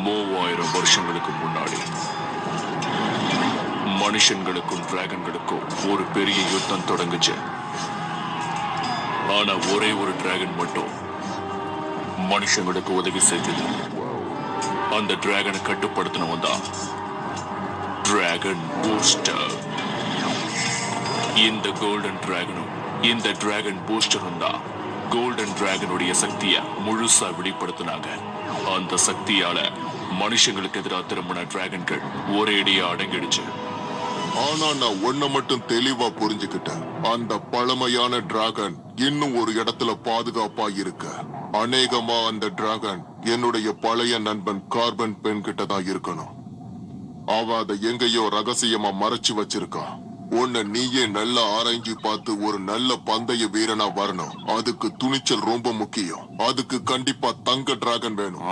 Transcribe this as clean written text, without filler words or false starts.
3000 வருஷங்களுக்கு முன்னாடி மனுஷங்களுக்கும் டிராகன்களுக்கும் ஒரு பெரிய யுத்தம் தொடங்குச்சு. ஆனா ஒரே ஒரு டிராகன் மட்டும் மனுஷங்களுக்கு உதவி செய்தது. அந்த டிராகனை கட்டுப்படுத்தினவன் தான் டிராகன் பூஸ்டர். இந்த கோல்டன் டிராகனும் இந்த டிராகன் பூஸ்டரும் தான் கோல்டன் டிராகனுடைய சக்தியை முழுசா வெளிப்படுத்தினாங்க. அந்த சக்தியால மனுஷங்களுக்கு எதிராக திரும்பின டிராகன்கள் ஒரேடியா அடங்கிடுச்சு. ஆனா நான் ஒன்ன மட்டும் தெளிவா புரிஞ்சுக்கிட்டேன். அந்த பழமையான டிராகன் இன்னும் ஒரு இடத்துல பாதுகாப்பா இருக்கு. அநேகமா அந்த டிராகன் என்னுடைய பழைய நண்பன் கார்பன் பெண் கிட்ட தான் இருக்கணும். அவ அதை எங்கேயோ ரகசியமா மறைச்சு வச்சிருக்கான். உன்னை நீயே நல்லா ஆராய்ஞ்சு பார்த்து ஒரு நல்ல பந்தய வீரனா வரணும். அதுக்கு துணிச்சல் ரொம்ப முக்கியம். அதுக்கு கண்டிப்பா தங்க டிராகன் வேணும்.